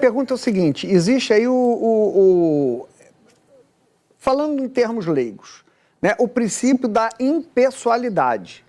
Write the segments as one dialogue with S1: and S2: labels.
S1: pergunta é o seguinte, existe aí falando em termos leigos, né, o princípio da impessoalidade.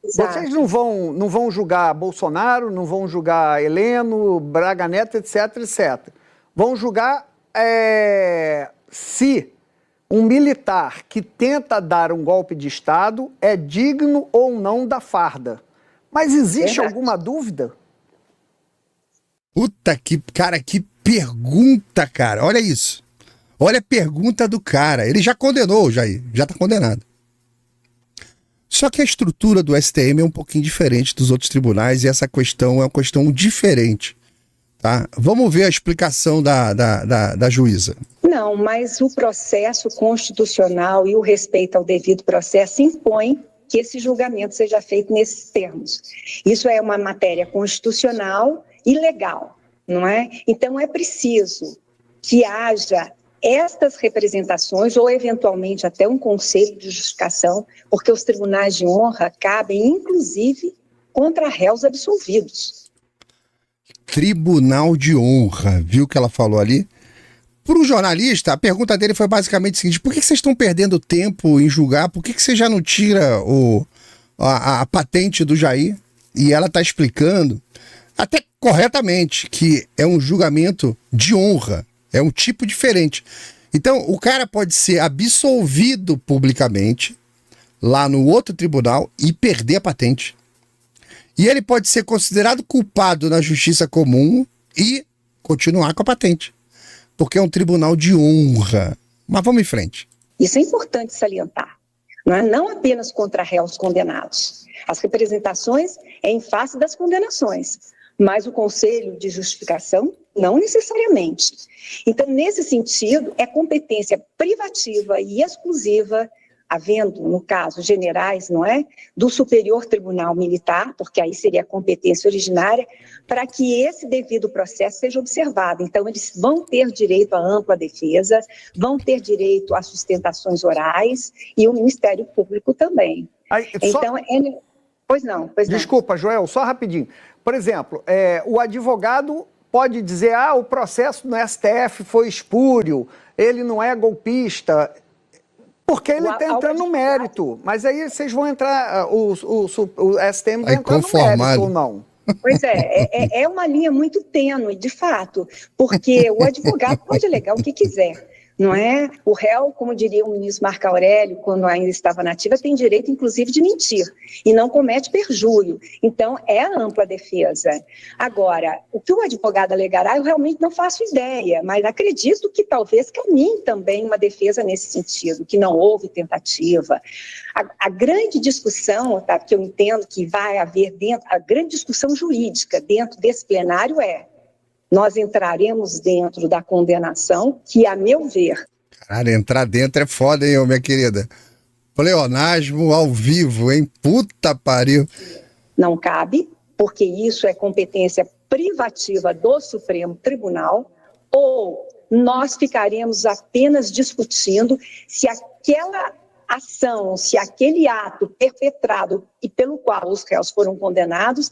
S2: Exato.
S1: Vocês não vão julgar Bolsonaro, não vão julgar Heleno, Braga Neto, etc, etc. Vão julgar se um militar que tenta dar um golpe de Estado é digno ou não da farda. Mas existe alguma dúvida?
S3: Puta que... Cara, que pergunta, cara. Olha isso. Olha a pergunta do cara. Ele já condenou o Jair. Já tá condenado. Só que a estrutura do STM é um pouquinho diferente dos outros tribunais e essa questão é uma questão diferente. Tá? Vamos ver a explicação da juíza.
S2: Não, mas o processo constitucional e o respeito ao devido processo impõe que esse julgamento seja feito nesses termos. Isso é uma matéria constitucional e legal, não é? Então é preciso que haja estas representações ou eventualmente até um conselho de justificação, porque os tribunais de honra cabem inclusive contra réus absolvidos.
S3: Tribunal de honra, viu o que ela falou ali? Para o jornalista, a pergunta dele foi basicamente a seguinte: por que vocês estão perdendo tempo em julgar? Por que você já não tira a patente do Jair? E ela está explicando, até corretamente, que é um julgamento de honra, é um tipo diferente. Então, o cara pode ser absolvido publicamente lá no outro tribunal e perder a patente. E ele pode ser considerado culpado na justiça comum e continuar com a patente. Porque é um tribunal de honra. Mas vamos em frente.
S2: Isso é importante salientar. Não apenas contra réus condenados. As representações é em face das condenações, mas o conselho de justificação não necessariamente. Então, nesse sentido, é competência privativa e exclusiva, havendo, no caso, generais, não é, do Superior Tribunal Militar, porque aí seria a competência originária, para que esse devido processo seja observado. Então, eles vão ter direito à ampla defesa, vão ter direito a sustentações orais e o Ministério Público também. Então, Pois não.
S1: Desculpa, Joel, só rapidinho. Por exemplo, o advogado pode dizer, o processo no STF foi espúrio, ele não é golpista... Porque ele está entrando no mérito, mas aí vocês vão entrar, o STM vai entrar no mérito ou não?
S2: Pois é uma linha muito tênue, de fato, porque o advogado pode alegar o que quiser, não é? O réu, como diria o ministro Marco Aurélio, quando ainda estava na ativa, tem direito, inclusive, de mentir, e não comete perjúrio. Então, é a ampla defesa. Agora, o que o advogado alegará, eu realmente não faço ideia, mas acredito que talvez caminhe também uma defesa nesse sentido, que não houve tentativa. A grande discussão, tá, que eu entendo que vai haver dentro, a grande discussão jurídica dentro desse plenário nós entraremos dentro da condenação, que, a meu ver...
S3: Cara, entrar dentro é foda, hein, minha querida? Pleonasmo ao vivo, hein? Puta pariu.
S2: Não cabe, porque isso é competência privativa do Supremo Tribunal, ou nós ficaremos apenas discutindo se aquela ação, se aquele ato perpetrado e pelo qual os réus foram condenados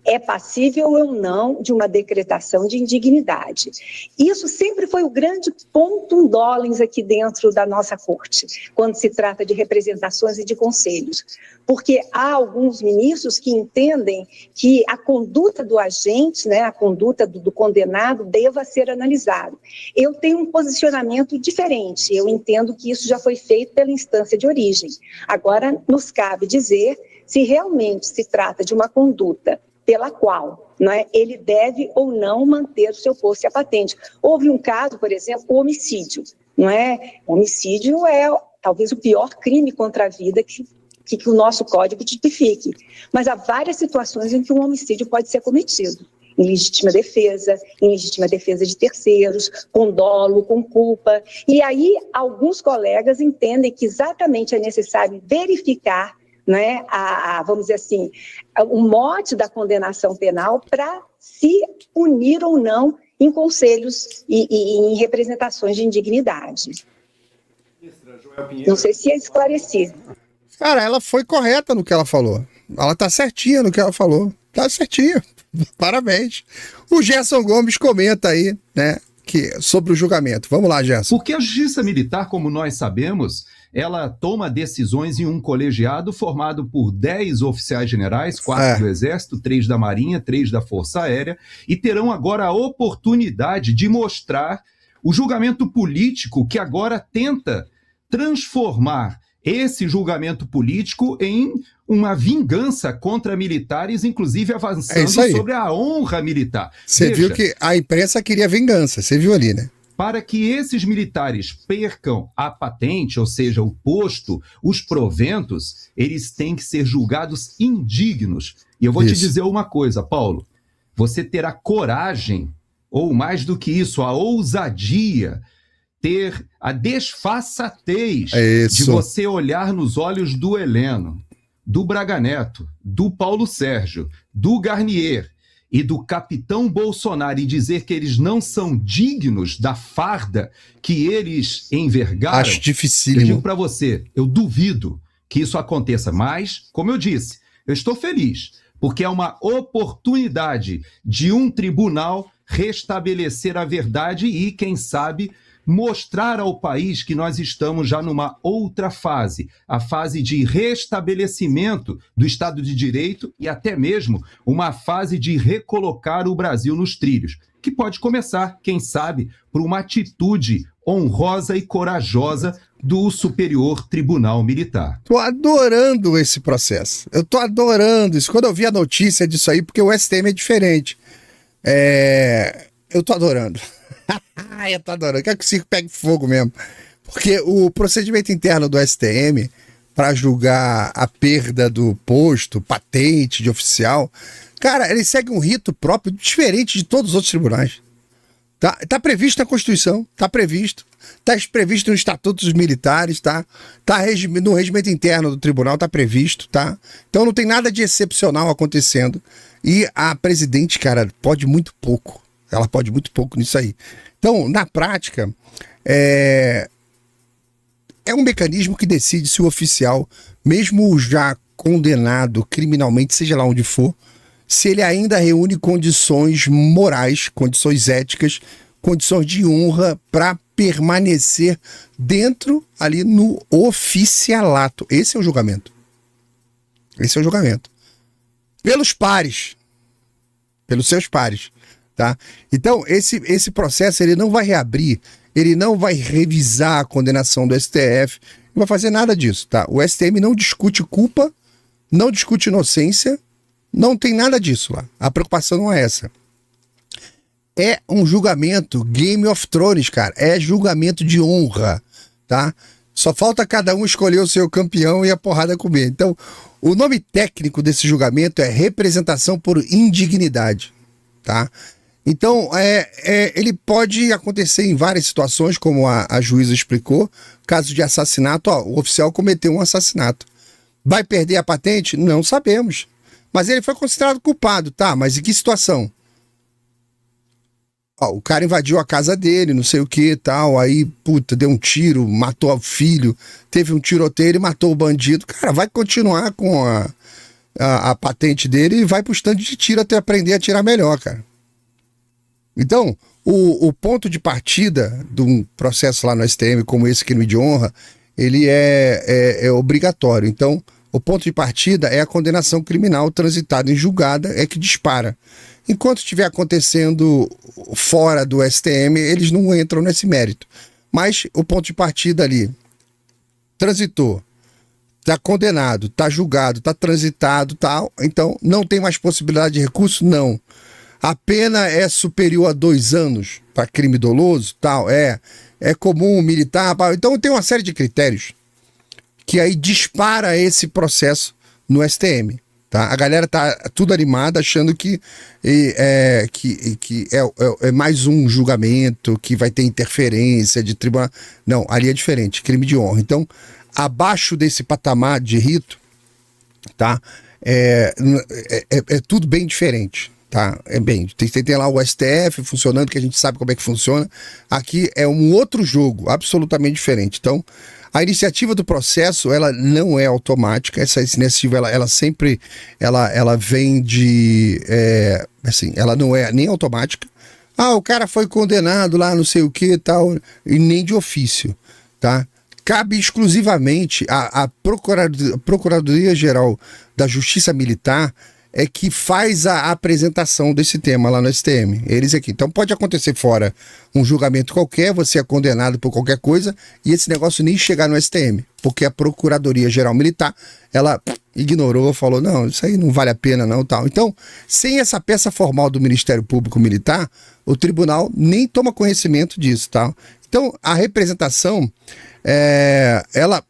S2: é passível ou não de uma decretação de indignidade. Isso sempre foi o grande pontum dolens aqui dentro da nossa corte, quando se trata de representações e de conselhos, porque há alguns ministros que entendem que a conduta do agente, né, a conduta do condenado deva ser analisada. Eu tenho um posicionamento diferente, eu entendo que isso já foi feito pela instância de origem. Agora, nos cabe dizer se realmente se trata de uma conduta pela qual, não é, ele deve ou não manter o seu posto e a patente. Houve um caso, por exemplo, o homicídio, não é? O homicídio é talvez o pior crime contra a vida que o nosso código tipifique. Mas há várias situações em que um homicídio pode ser cometido. Em legítima defesa de terceiros, com dolo, com culpa. E aí, alguns colegas entendem que exatamente é necessário verificar, né, vamos dizer assim, o mote da condenação penal para se unir ou não em conselhos e em representações de indignidade. Não sei se é esclarecer.
S3: Cara, ela foi correta no que ela falou. Ela tá certinha no que ela falou. Tá certinha. Parabéns. O Gerson Gomes comenta aí, né, sobre o julgamento. Vamos lá, Gerson.
S4: Porque a Justiça Militar, como nós sabemos, ela toma decisões em um colegiado formado por 10 oficiais generais, 4 do Exército, 3 da Marinha, 3 da Força Aérea, e terão agora a oportunidade de mostrar o julgamento político que agora tenta transformar esse julgamento político em uma vingança contra militares, inclusive avançando sobre a honra militar.
S3: Você viu que a imprensa queria vingança, você viu ali, né?
S4: Para que esses militares percam a patente, ou seja, o posto, os proventos, eles têm que ser julgados indignos. E eu vou te dizer uma coisa, Paulo, você terá coragem, ou mais do que isso, a ousadia, ter a desfaçatez de você olhar nos olhos do Heleno, do Braga Neto, do Paulo Sérgio, do Garnier e do capitão Bolsonaro e dizer que eles não são dignos da farda que eles envergaram.
S3: Acho dificílimo.
S4: Eu digo para você, eu duvido que isso aconteça, mas, como eu disse, eu estou feliz, porque é uma oportunidade de um tribunal restabelecer a verdade e, quem sabe, mostrar ao país que nós estamos já numa outra fase, a fase de restabelecimento do Estado de Direito e até mesmo uma fase de recolocar o Brasil nos trilhos, que pode começar, quem sabe, por uma atitude honrosa e corajosa do Superior Tribunal Militar.
S3: Tô adorando esse processo. Eu tô adorando isso. Quando eu vi a notícia disso aí, porque o STM é diferente. Eu tô adorando. Eu tô adorando. Quero que o circo pegue fogo mesmo. Porque o procedimento interno do STM para julgar a perda do posto, patente de oficial, cara, ele segue um rito próprio diferente de todos os outros tribunais. Tá previsto na Constituição, tá previsto no Estatuto dos Militares, no regimento interno do tribunal, tá previsto, tá? Então não tem nada de excepcional acontecendo. E a presidente, cara, pode muito pouco. Ela pode muito pouco nisso aí. Então, na prática, é um mecanismo que decide se o oficial, mesmo já condenado criminalmente, seja lá onde for, se ele ainda reúne condições morais, condições éticas, condições de honra para permanecer dentro ali no oficialato. Esse é o julgamento. Esse é o julgamento. Pelos pares. Pelos seus pares. Tá? Então, esse processo ele não vai reabrir, ele não vai revisar a condenação do STF, não vai fazer nada disso. Tá? O STM não discute culpa, não discute inocência, não tem nada disso lá. A preocupação não é essa. É um julgamento Game of Thrones, cara. É julgamento de honra, tá? Só falta cada um escolher o seu campeão e a porrada comer. Então, o nome técnico desse julgamento é representação por indignidade, tá? Então, ele pode acontecer em várias situações, como a juíza explicou. Caso de assassinato, o oficial cometeu um assassinato. Vai perder a patente? Não sabemos. Mas ele foi considerado culpado, tá? Mas em que situação? O cara invadiu a casa dele, não sei o que tal, aí, deu um tiro, matou o filho, teve um tiroteio e matou o bandido. Cara, vai continuar com a patente dele e vai pro stand de tiro até aprender a atirar melhor, cara. Então, o ponto de partida de um processo lá no STM, como esse crime de honra, ele é obrigatório. Então, o ponto de partida é a condenação criminal transitada em julgada, é que dispara. Enquanto estiver acontecendo fora do STM, eles não entram nesse mérito. Mas o ponto de partida ali, transitou, está condenado, está julgado, está transitado, tal, então não tem mais possibilidade de recurso? Não. A pena é superior a 2 anos para crime doloso, tal, é comum, militar, então tem uma série de critérios que aí dispara esse processo no STM, tá? A galera tá tudo animada achando que é mais um julgamento, que vai ter interferência de tribunal. Não, ali é diferente, crime de honra. Então, abaixo desse patamar de rito, tá? É tudo bem diferente. tá? Tem lá o STF funcionando, que a gente sabe como é que funciona. Aqui é um outro jogo, absolutamente diferente. Então, a iniciativa do processo, ela não é automática. Essa iniciativa, ela sempre, ela vem de, assim, ela não é nem automática. O cara foi condenado lá, não sei o que e tal, e nem de ofício, tá? Cabe exclusivamente à Procuradoria-Geral da Justiça Militar é que faz a apresentação desse tema lá no STM. Eles aqui. Então pode acontecer fora um julgamento qualquer, você é condenado por qualquer coisa e esse negócio nem chegar no STM, porque a Procuradoria-Geral Militar, ela ignorou, falou, não, isso aí não vale a pena não, tal. Então, sem essa peça formal do Ministério Público Militar, o tribunal nem toma conhecimento disso, tal. Então, a representação, ela,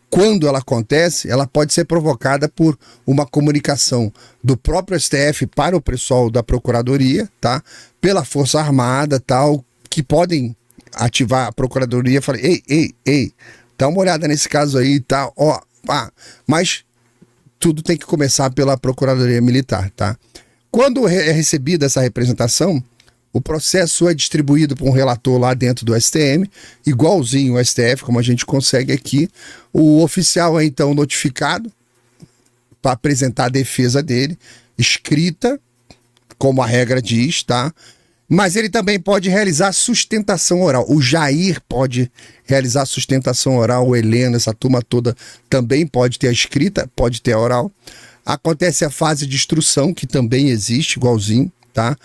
S3: quando ela acontece, ela pode ser provocada por uma comunicação do próprio STF para o pessoal da Procuradoria, tá? Pela Força Armada, tal, que podem ativar a Procuradoria e falar, ei, dá uma olhada nesse caso aí e tal, mas tudo tem que começar pela Procuradoria Militar, tá? Quando é recebida essa representação, o processo é distribuído para um relator lá dentro do STM, igualzinho o STF, como a gente consegue aqui. O oficial é então notificado para apresentar a defesa dele, escrita, como a regra diz, tá? Mas ele também pode realizar sustentação oral. O Jair pode realizar sustentação oral, o Helena, essa turma toda também pode ter a escrita, pode ter a oral. Acontece a fase de instrução, que também existe, igualzinho, tá?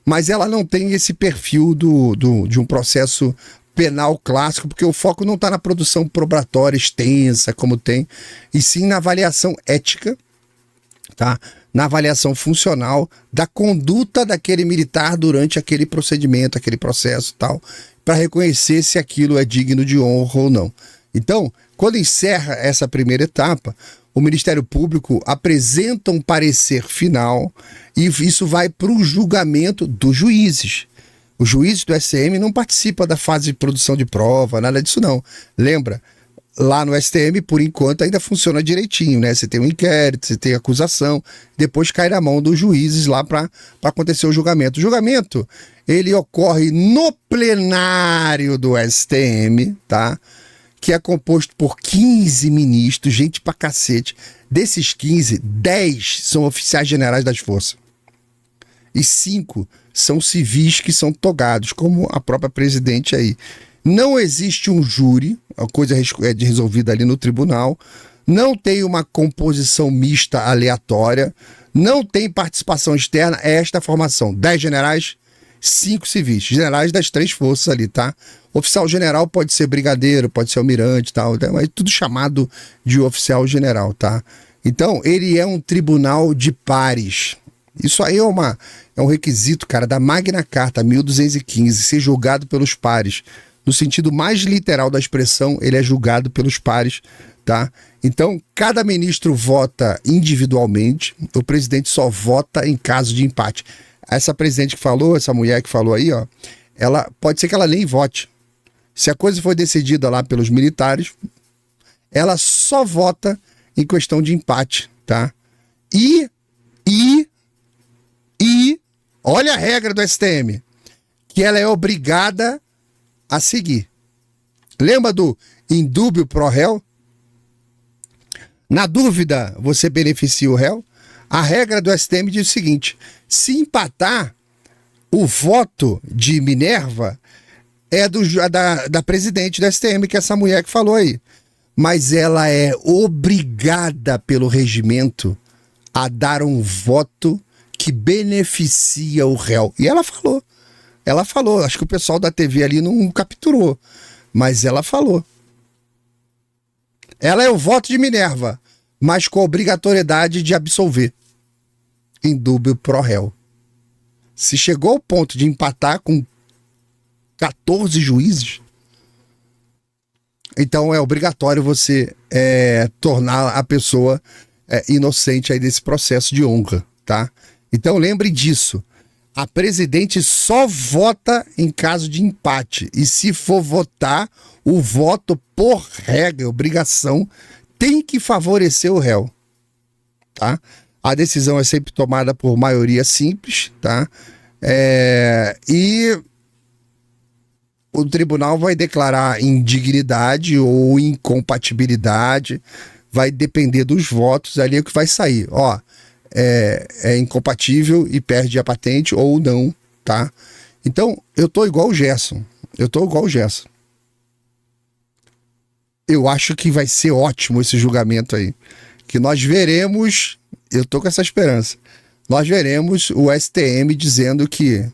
S3: Mas ela não tem esse perfil de um processo penal clássico, porque o foco não está na produção probatória extensa, como tem, e sim na avaliação ética, tá? Na avaliação funcional da conduta daquele militar durante aquele procedimento, aquele processo e tal, para reconhecer se aquilo é digno de honra ou não. Então, quando encerra essa primeira etapa, o Ministério Público apresenta um parecer final e isso vai para o julgamento dos juízes. Os juízes do STM não participam da fase de produção de prova, nada disso não. Lembra? Lá no STM, por enquanto, ainda funciona direitinho, né? Você tem um inquérito, você tem acusação, depois cai na mão dos juízes lá para acontecer o julgamento. O julgamento, ele ocorre no plenário do STM, tá? Que é composto por 15 ministros, gente pra cacete. Desses 15, 10 são oficiais generais das forças. E 5 são civis que são togados, como a própria presidente aí. Não existe um júri, a coisa é resolvida ali no tribunal. Não tem uma composição mista aleatória. Não tem participação externa. É esta formação. 10 generais, 5 civis. Generais das 3 forças ali, tá? Oficial general pode ser brigadeiro, pode ser almirante e tal, mas tudo chamado de oficial general, tá? Então, ele é um tribunal de pares. Isso aí é um requisito, cara, da Magna Carta 1215, ser julgado pelos pares. No sentido mais literal da expressão, ele é julgado pelos pares, tá? Então, cada ministro vota individualmente, o presidente só vota em caso de empate. Essa presidente que falou, essa mulher que falou aí, ó, ela pode ser que ela nem vote. Se a coisa foi decidida lá pelos militares, ela só vota em questão de empate, tá? E olha a regra do STM, que ela é obrigada a seguir. Lembra do indúbio pro réu? Na dúvida, você beneficia o réu? A regra do STM diz o seguinte: se empatar, o voto de Minerva é da presidente do STM, que é essa mulher que falou aí. Mas ela é obrigada pelo regimento a dar um voto que beneficia o réu. E ela falou, acho que o pessoal da TV ali não capturou, mas ela falou. Ela é o voto de Minerva, mas com a obrigatoriedade de absolver, em dúbio pro réu. Se chegou ao ponto de empatar com 14 juízes, então é obrigatório você tornar a pessoa inocente aí desse processo de honra, tá? Então lembre disso. A presidente só vota em caso de empate. E se for votar, o voto, por regra, obrigação, tem que favorecer o réu, tá? A decisão é sempre tomada por maioria simples, tá? E o tribunal vai declarar indignidade ou incompatibilidade, vai depender dos votos, ali é o que vai sair. Ó, é incompatível e perde a patente ou não, tá? Então, eu tô igual o Gerson. Eu acho que vai ser ótimo esse julgamento aí. Que nós veremos, eu tô com essa esperança, nós veremos o STM dizendo que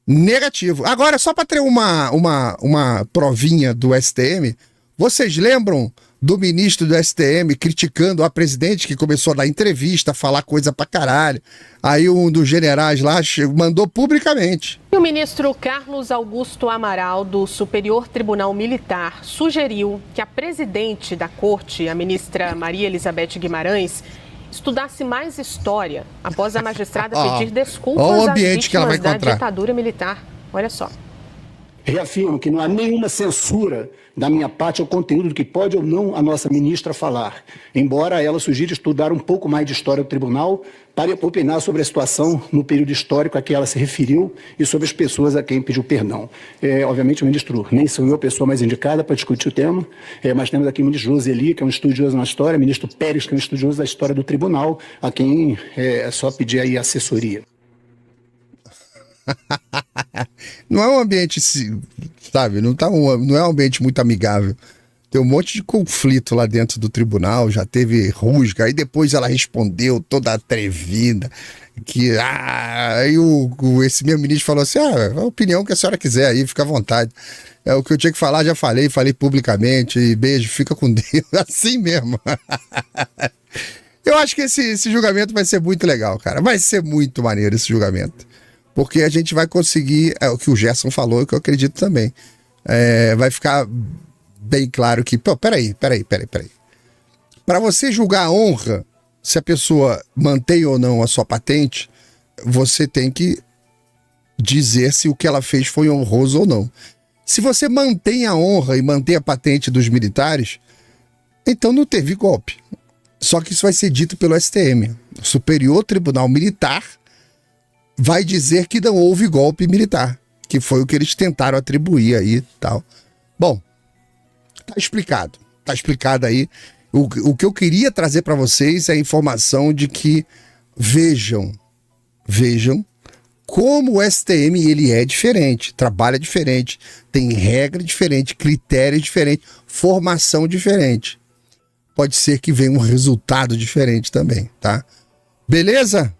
S3: negativo. Agora, só para ter uma provinha do STM, vocês lembram do ministro do STM criticando a presidente, que começou a dar entrevista, falar coisa pra caralho? Aí um dos generais lá mandou publicamente.
S5: E o ministro Carlos Augusto Amaral, do Superior Tribunal Militar, sugeriu que a presidente da corte, a ministra Maria Elizabeth Guimarães, estudasse mais história após a magistrada pedir desculpas às vítimas da ditadura militar. Olha só.
S6: Reafirmo que não há nenhuma censura da minha parte ao conteúdo do que pode ou não a nossa ministra falar, embora ela sugira estudar um pouco mais de história do tribunal para opinar sobre a situação no período histórico a que ela se referiu e sobre as pessoas a quem pediu perdão. Obviamente o ministro nem sou eu a pessoa mais indicada para discutir o tema, mas temos aqui o ministro Joseli, que é um estudioso na história, o ministro Pérez, que é um estudioso da história do tribunal, a quem é só pedir aí assessoria.
S3: Não é um ambiente, sabe, não é um ambiente muito amigável. Tem um monte de conflito lá dentro do tribunal, já teve rusga, aí depois ela respondeu toda atrevida, que aí esse meu ministro falou assim, a opinião que a senhora quiser aí, fica à vontade. O que eu tinha que falar, já falei publicamente, e beijo, fica com Deus, assim mesmo. Eu acho que esse julgamento vai ser muito legal, cara, vai ser muito maneiro esse julgamento. Porque a gente vai conseguir, o que o Gerson falou, que eu acredito também, vai ficar bem claro que, peraí. Para você julgar a honra, se a pessoa mantém ou não a sua patente, você tem que dizer se o que ela fez foi honroso ou não. Se você mantém a honra e mantém a patente dos militares, então não teve golpe. Só que isso vai ser dito pelo STM, o Superior Tribunal Militar, vai dizer que não houve golpe militar, que foi o que eles tentaram atribuir aí e tal. Bom, tá explicado aí. O que eu queria trazer para vocês é a informação de que vejam como o STM ele é diferente, trabalha diferente, tem regra diferente, critério diferente, formação diferente. Pode ser que venha um resultado diferente também, tá? Beleza?